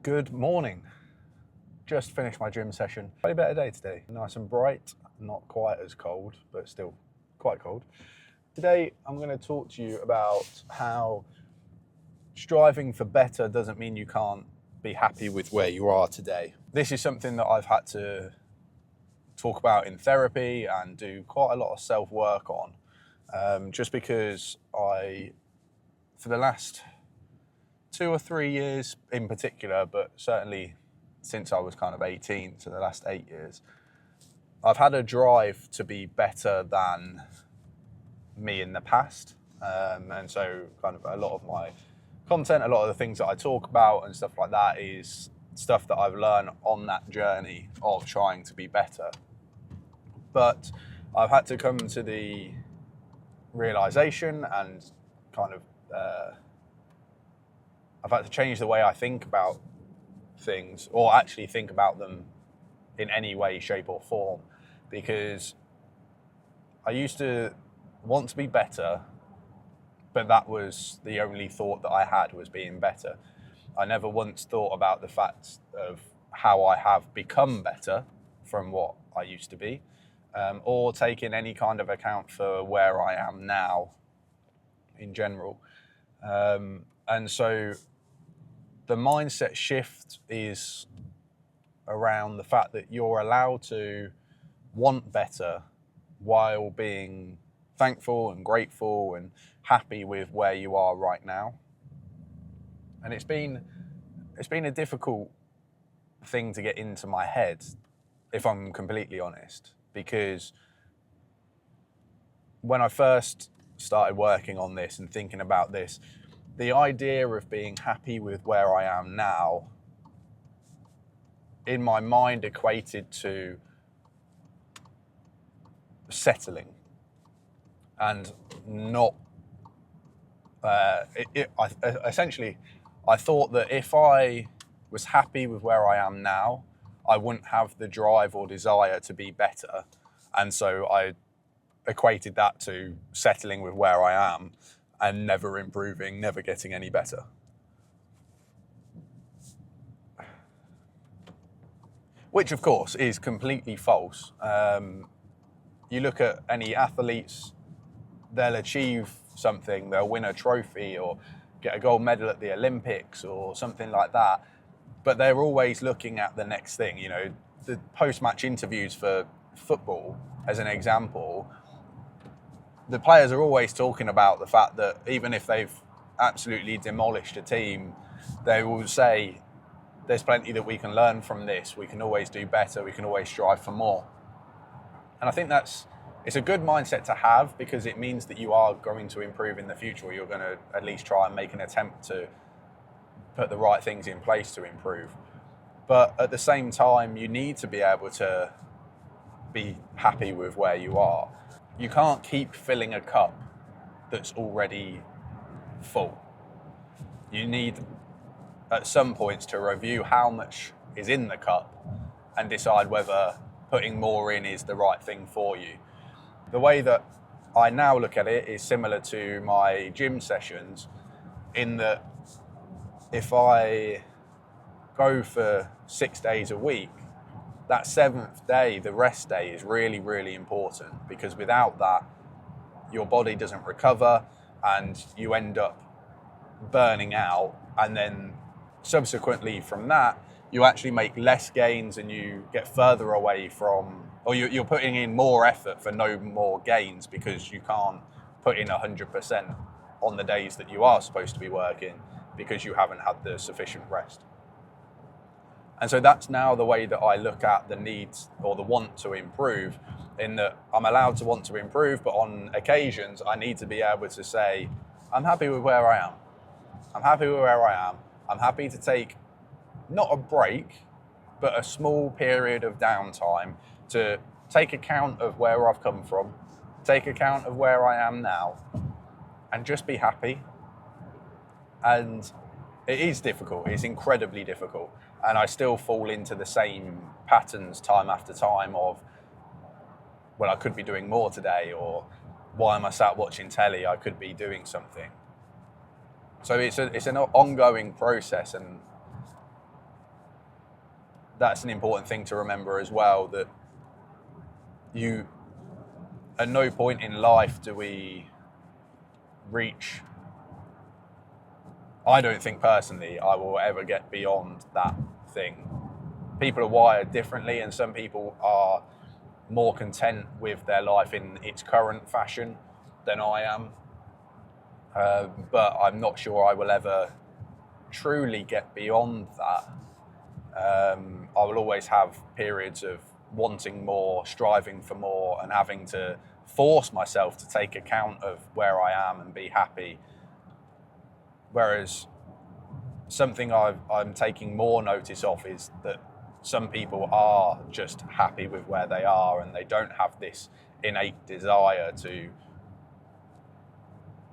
Good morning. Just finished my gym session. Slightly better day today. Nice and bright, not quite as cold, but still quite cold. Today, I'm going to talk to you about how striving for better doesn't mean you can't be happy with where you are today. This is something that I've had to talk about in therapy and do quite a lot of self-work on, just because for the last 2 or 3 years in particular, but certainly since I was kind of 18, so the last 8 years, I've had a drive to be better than me in the past. And so kind of a lot of my content, a lot of the things that I talk about and stuff like that is stuff that I've learned on that journey of trying to be better. But I've had to come to the realization and kind of I've had to change the way I think about things, or actually think about them in any way, shape or form, because I used to want to be better, but that was the only thought that I had, was being better. I never once thought about the fact of how I have become better from what I used to be, or taking any kind of account for where I am now in general. And so the mindset shift is around the fact that you're allowed to want better while being thankful and grateful and happy with where you are right now. And it's been a difficult thing to get into my head, if I'm completely honest, because when I first started working on this and thinking about this, the idea of being happy with where I am now, in my mind, equated to settling and not. Essentially, I thought that if I was happy with where I am now, I wouldn't have the drive or desire to be better, and so I equated that to settling with where I am and never improving, never getting any better. Which, of course, is completely false. You look at any athletes, they'll achieve something, they'll win a trophy or get a gold medal at the Olympics or something like that, but they're always looking at the next thing. You know, the post-match interviews for football, as an example, the players are always talking about the fact that even if they've absolutely demolished a team, they will say, there's plenty that we can learn from this, we can always do better, we can always strive for more. And I think it's a good mindset to have, because it means that you are going to improve in the future, or you're going to at least try and make an attempt to put the right things in place to improve. But at the same time, you need to be able to be happy with where you are. You can't keep filling a cup that's already full. You need, at some points, to review how much is in the cup and decide whether putting more in is the right thing for you. The way that I now look at it is similar to my gym sessions, in that if I go for 6 days a week, that 7th day, the rest day, is really, really important, because without that, your body doesn't recover and you end up burning out. And then subsequently from that, you actually make less gains and you get further away from, or you're putting in more effort for no more gains, because you can't put in 100% on the days that you are supposed to be working, because you haven't had the sufficient rest. And so that's now the way that I look at the needs or the want to improve, in that I'm allowed to want to improve, but on occasions I need to be able to say, I'm happy with where I am. I'm happy with where I am. I'm happy to take not a break, but a small period of downtime to take account of where I've come from, take account of where I am now, and just be happy. And it is difficult. It's incredibly difficult. And I still fall into the same patterns time after time of, well, I could be doing more today, or why am I sat watching telly? I could be doing something. So it's an ongoing process, and that's an important thing to remember as well, that you, at no point in life do we reach, I don't think personally I will ever get beyond that thing. People are wired differently, and some people are more content with their life in its current fashion than I am. But I'm not sure I will ever truly get beyond that. I will always have periods of wanting more, striving for more, and having to force myself to take account of where I am and be happy. Whereas something I'm taking more notice of is that some people are just happy with where they are, and they don't have this innate desire to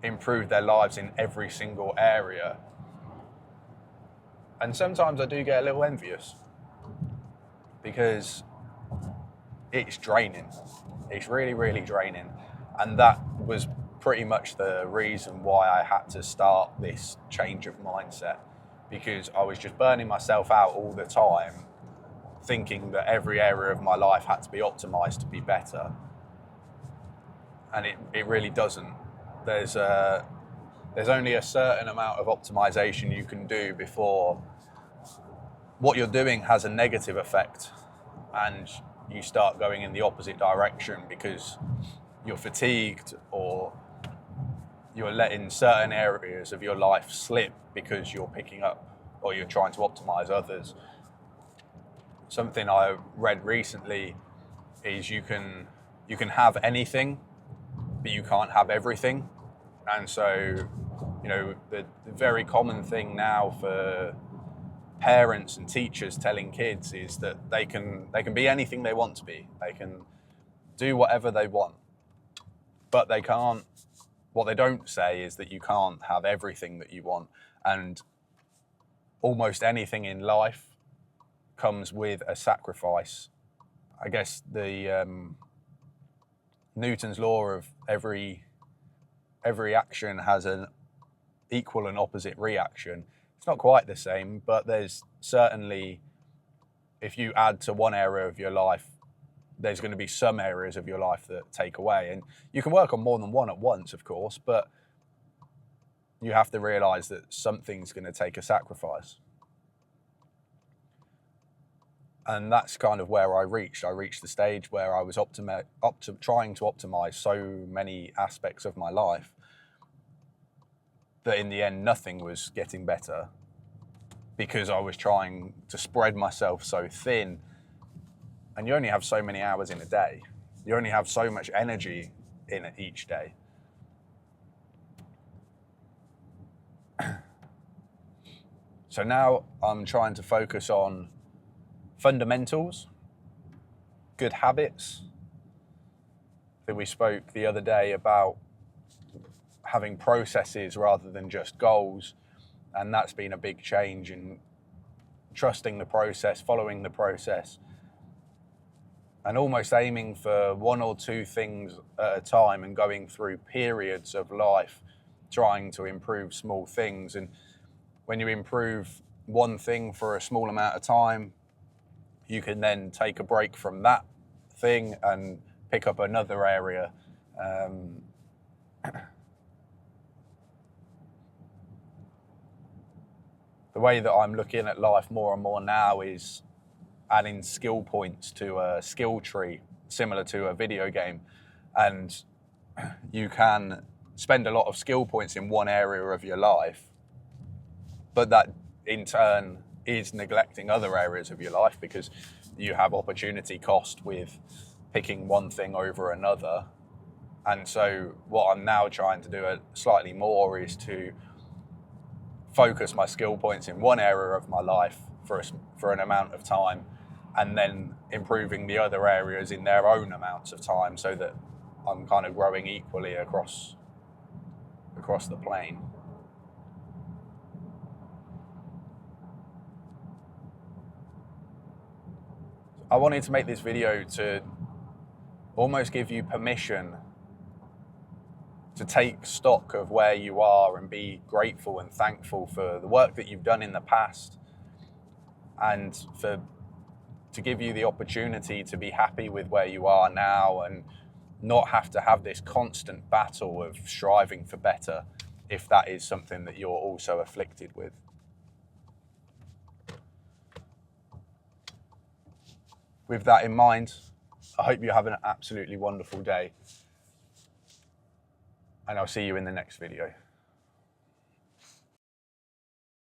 improve their lives in every single area. And sometimes I do get a little envious, because it's draining. It's really, really draining. And that was pretty much the reason why I had to start this change of mindset, because I was just burning myself out all the time, thinking that every area of my life had to be optimized to be better. And it really doesn't. There's only a certain amount of optimization you can do before what you're doing has a negative effect, and you start going in the opposite direction because you're fatigued, or you're letting certain areas of your life slip because you're picking up, or you're trying to optimize others. Something I read recently is you can have anything, but you can't have everything. And so, the very common thing now for parents and teachers telling kids is that they can be anything they want to be. They can do whatever they want, but they can't. What they don't say is that you can't have everything that you want, and almost anything in life comes with a sacrifice. I guess the Newton's law of every action has an equal and opposite reaction. It's not quite the same, but there's certainly, if you add to one area of your life, there's going to be some areas of your life that take away. And you can work on more than one at once, of course, but you have to realize that something's going to take a sacrifice. And that's kind of where I reached. I reached the stage where I was trying to optimize so many aspects of my life that in the end, nothing was getting better, because I was trying to spread myself so thin. And you only have so many hours in a day. You only have so much energy in each day. So now I'm trying to focus on fundamentals, good habits. I think we spoke the other day about having processes rather than just goals. And that's been a big change in trusting the process, following the process, and almost aiming for one or two things at a time and going through periods of life trying to improve small things. And when you improve one thing for a small amount of time, you can then take a break from that thing and pick up another area. The way that I'm looking at life more and more now is adding skill points to a skill tree, similar to a video game. And you can spend a lot of skill points in one area of your life, but that in turn is neglecting other areas of your life, because you have opportunity cost with picking one thing over another. And so what I'm now trying to do slightly more is to focus my skill points in one area of my life for an amount of time, and then improving the other areas in their own amounts of time, so that I'm kind of growing equally across the plane. I wanted to make this video to almost give you permission to take stock of where you are and be grateful and thankful for the work that you've done in the past, and for to give you the opportunity to be happy with where you are now and not have to have this constant battle of striving for better, if that is something that you're also afflicted with. With that in mind, I hope you have an absolutely wonderful day, and I'll see you in the next video.